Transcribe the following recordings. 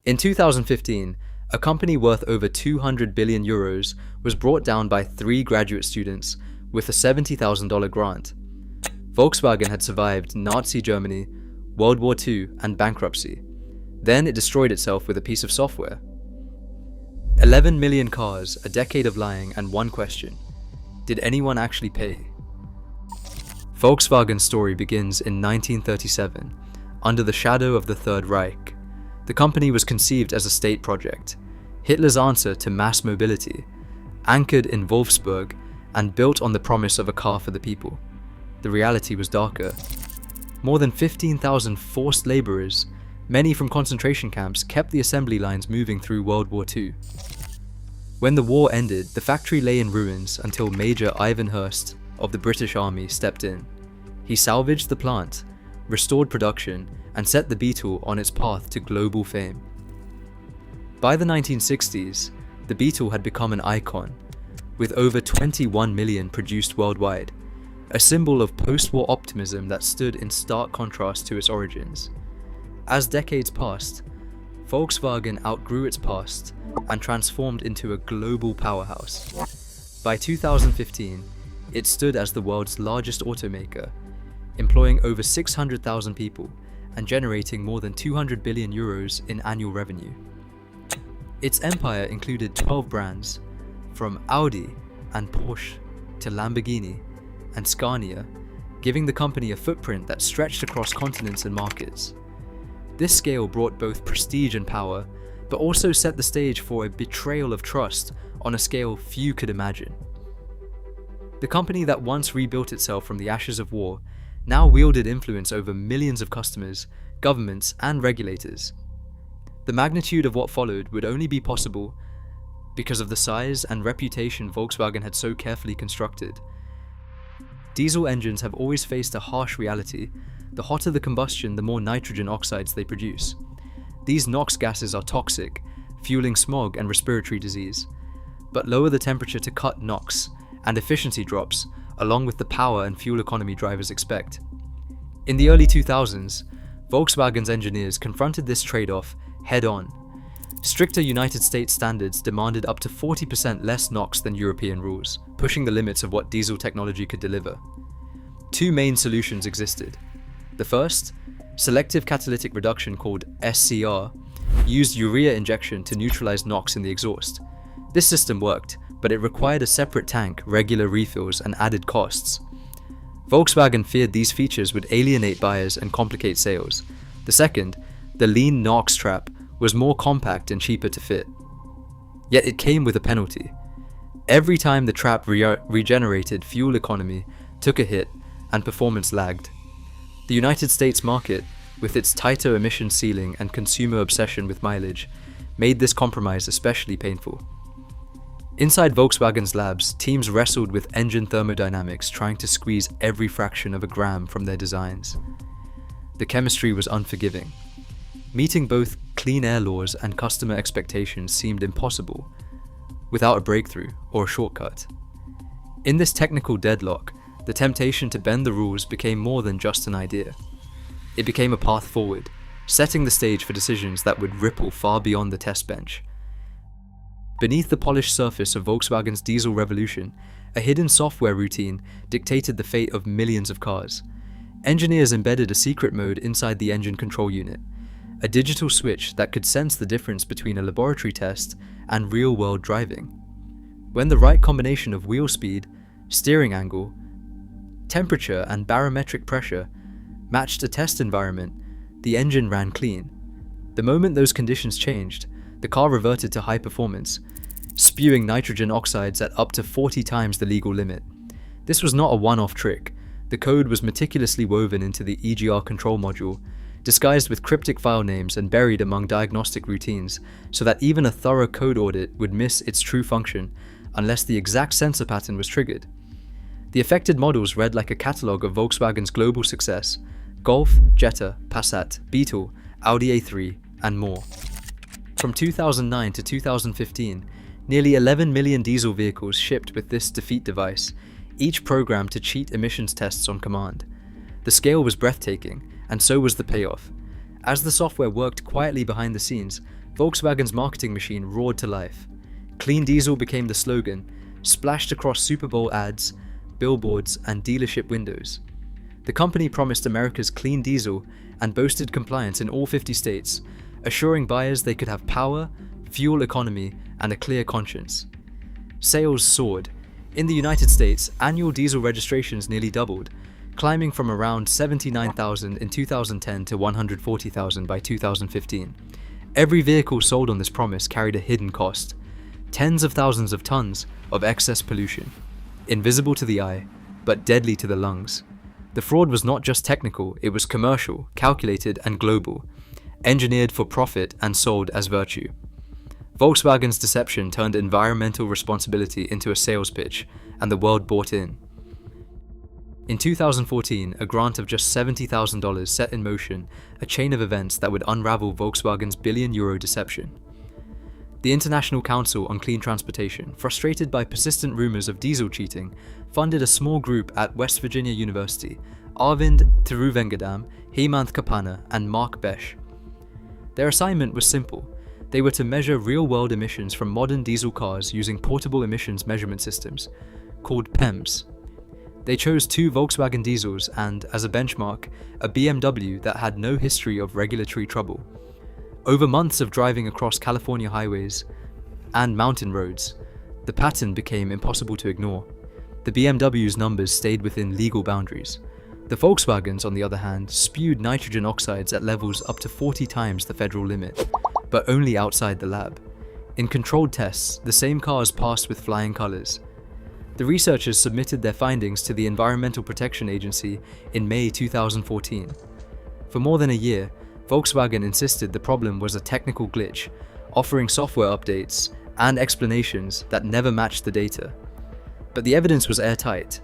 In 2015, a company worth over 200 billion euros was brought down by 3 graduate students with a $70,000 grant. Volkswagen had survived Nazi Germany, World War II, and bankruptcy. Then it destroyed itself with a piece of software. 11 million cars, a decade of lying, and one question: did anyone actually pay? Volkswagen's story begins in 1937, under the shadow of the Third Reich. The company was conceived as a state project, Hitler's answer to mass mobility, anchored in Wolfsburg and built on the promise of a car for the people. The reality was darker. More than 15,000 forced laborers, many from concentration camps, kept the assembly lines moving through World War II. When the war ended, the factory lay in ruins until Major Ivan Hurst of the British Army stepped in. He salvaged the plant, restored production, and set the Beetle on its path to global fame. By the 1960s, the Beetle had become an icon, with over 21 million produced worldwide, a symbol of post-war optimism that stood in stark contrast to its origins. As decades passed, Volkswagen outgrew its past and transformed into a global powerhouse. By 2015, it stood as the world's largest automaker, employing over 600,000 people and generating more than 200 billion euros in annual revenue. Its empire included 12 brands, from Audi and Porsche to Lamborghini and Scania, giving the company a footprint that stretched across continents and markets. This scale brought both prestige and power, but also set the stage for a betrayal of trust on a scale few could imagine. The company that once rebuilt itself from the ashes of war now wielded influence over millions of customers, governments, and regulators. The magnitude of what followed would only be possible because of the size and reputation Volkswagen had so carefully constructed. Diesel engines have always faced a harsh reality. The hotter the combustion, the more nitrogen oxides they produce. These NOx gases are toxic, fueling smog and respiratory disease. But lower the temperature to cut NOx, and efficiency drops, along with the power and fuel economy drivers expect. In the early 2000s, Volkswagen's engineers confronted this trade-off head-on. Stricter United States standards demanded up to 40% less NOx than European rules, pushing the limits of what diesel technology could deliver. 2 main solutions existed. The first, selective catalytic reduction, called SCR, used urea injection to neutralize NOx in the exhaust. This system worked, but it required a separate tank, regular refills, and added costs. Volkswagen feared these features would alienate buyers and complicate sales. The second, the lean NOx trap, was more compact and cheaper to fit. Yet it came with a penalty. Every time the trap regenerated, fuel economy took a hit and performance lagged. The United States market, with its tighter emission ceiling and consumer obsession with mileage, made this compromise especially painful. Inside Volkswagen's labs, teams wrestled with engine thermodynamics, trying to squeeze every fraction of a gram from their designs. The chemistry was unforgiving. Meeting both clean air laws and customer expectations seemed impossible, without a breakthrough or a shortcut. In this technical deadlock, the temptation to bend the rules became more than just an idea. It became a path forward, setting the stage for decisions that would ripple far beyond the test bench. Beneath the polished surface of Volkswagen's diesel revolution, a hidden software routine dictated the fate of millions of cars. Engineers embedded a secret mode inside the engine control unit, a digital switch that could sense the difference between a laboratory test and real-world driving. When the right combination of wheel speed, steering angle, temperature, and barometric pressure matched a test environment, the engine ran clean. The moment those conditions changed, the car reverted to high performance, spewing nitrogen oxides at up to 40 times the legal limit. This was not a one-off trick. The code was meticulously woven into the EGR control module, disguised with cryptic file names and buried among diagnostic routines, so that even a thorough code audit would miss its true function unless the exact sensor pattern was triggered. The affected models read like a catalogue of Volkswagen's global success: Golf, Jetta, Passat, Beetle, Audi A3, and more. From 2009 to 2015, nearly 11 million diesel vehicles shipped with this defeat device, each programmed to cheat emissions tests on command. The scale was breathtaking, and so was the payoff. As the software worked quietly behind the scenes, Volkswagen's marketing machine roared to life. Clean diesel became the slogan, splashed across Super Bowl ads, billboards, and dealership windows. The company promised America's clean diesel and boasted compliance in all 50 states, assuring buyers they could have power, fuel economy, and a clear conscience. Sales soared. In the United States, annual diesel registrations nearly doubled, climbing from around 79,000 in 2010 to 140,000 by 2015. Every vehicle sold on this promise carried a hidden cost: tens of thousands of tons of excess pollution, invisible to the eye, but deadly to the lungs. The fraud was not just technical, it was commercial, calculated, and global, engineered for profit and sold as virtue. Volkswagen's deception turned environmental responsibility into a sales pitch, and the world bought in. In 2014, a grant of just $70,000 set in motion a chain of events that would unravel Volkswagen's billion-euro deception. The International Council on Clean Transportation, frustrated by persistent rumors of diesel cheating, funded a small group at West Virginia University, Arvind Thiruvengadam, Hemant Kapana, and Mark Besh. Their assignment was simple. They were to measure real-world emissions from modern diesel cars using portable emissions measurement systems, called PEMS. They chose 2 Volkswagen diesels and, as a benchmark, a BMW that had no history of regulatory trouble. Over months of driving across California highways and mountain roads, the pattern became impossible to ignore. The BMW's numbers stayed within legal boundaries. The Volkswagens, on the other hand, spewed nitrogen oxides at levels up to 40 times the federal limit, but only outside the lab. In controlled tests, the same cars passed with flying colors. The researchers submitted their findings to the Environmental Protection Agency in May 2014. For more than a year, Volkswagen insisted the problem was a technical glitch, offering software updates and explanations that never matched the data. But the evidence was airtight.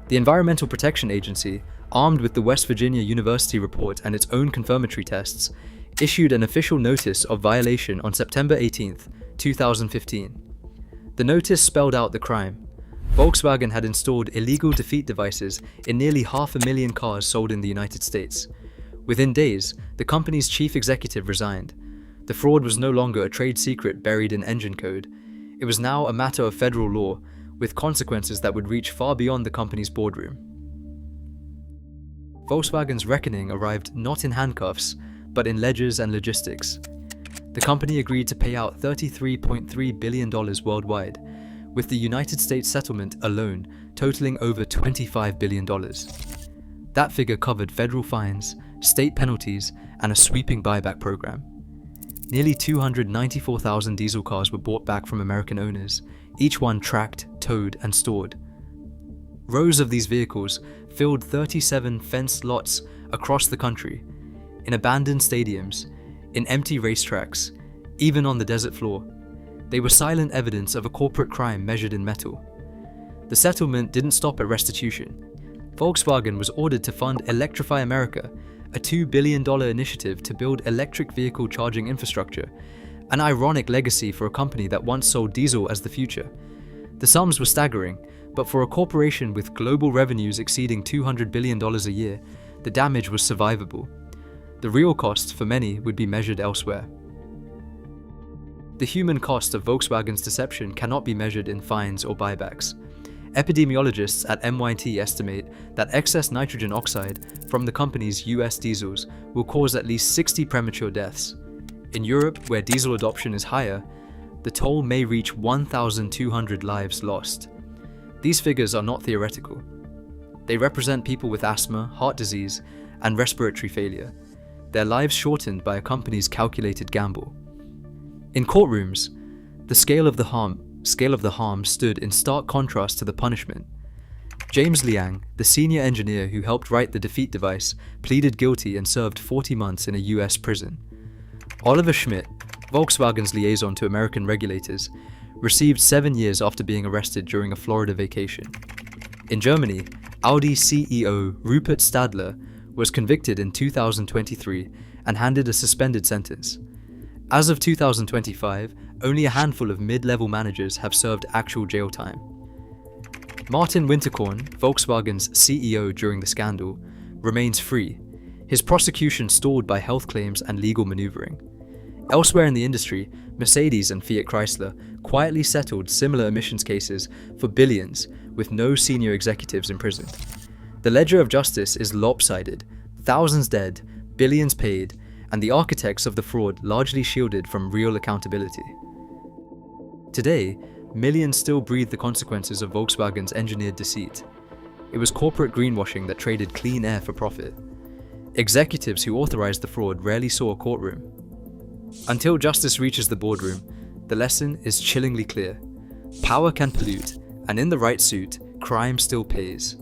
The Environmental Protection Agency, armed with the West Virginia University report and its own confirmatory tests, issued an official notice of violation on September 18, 2015. The notice spelled out the crime. Volkswagen had installed illegal defeat devices in nearly 500,000 cars sold in the United States. Within days, the company's chief executive resigned. The fraud was no longer a trade secret buried in engine code. It was now a matter of federal law, with consequences that would reach far beyond the company's boardroom. Volkswagen's reckoning arrived not in handcuffs, but in ledgers and logistics. The company agreed to pay out $33.3 billion worldwide, with the United States settlement alone totaling over $25 billion. That figure covered federal fines, state penalties, and a sweeping buyback program. Nearly 294,000 diesel cars were bought back from American owners, each one tracked, towed, and stored. Rows of these vehicles filled 37 fenced lots across the country, in abandoned stadiums, in empty racetracks, even on the desert floor. They were silent evidence of a corporate crime measured in metal. The settlement didn't stop at restitution. Volkswagen was ordered to fund Electrify America, a $2 billion initiative to build electric vehicle charging infrastructure, an ironic legacy for a company that once sold diesel as the future. The sums were staggering, but for a corporation with global revenues exceeding $200 billion a year, the damage was survivable. The real costs for many would be measured elsewhere. The human cost of Volkswagen's deception cannot be measured in fines or buybacks. Epidemiologists at MIT estimate that excess nitrogen oxide from the company's US diesels will cause at least 60 premature deaths. In Europe, where diesel adoption is higher, the toll may reach 1,200 lives lost. These figures are not theoretical. They represent people with asthma, heart disease, and respiratory failure, their lives shortened by a company's calculated gamble. In courtrooms, the scale of the harm stood in stark contrast to the punishment. James Liang, the senior engineer who helped write the defeat device, pleaded guilty and served 40 months in a US prison. Oliver Schmidt, Volkswagen's liaison to American regulators, received 7 years after being arrested during a Florida vacation. In Germany, Audi CEO Rupert Stadler was convicted in 2023 and handed a suspended sentence. As of 2025, only a handful of mid-level managers have served actual jail time. Martin Winterkorn, Volkswagen's CEO during the scandal, remains free, his prosecution stalled by health claims and legal maneuvering. Elsewhere in the industry, Mercedes and Fiat Chrysler quietly settled similar emissions cases for billions, with no senior executives imprisoned. The ledger of justice is lopsided, thousands dead, billions paid, and the architects of the fraud largely shielded from real accountability. Today, millions still breathe the consequences of Volkswagen's engineered deceit. It was corporate greenwashing that traded clean air for profit. Executives who authorized the fraud rarely saw a courtroom. Until justice reaches the boardroom, the lesson is chillingly clear. Power can pollute, and in the right suit, crime still pays.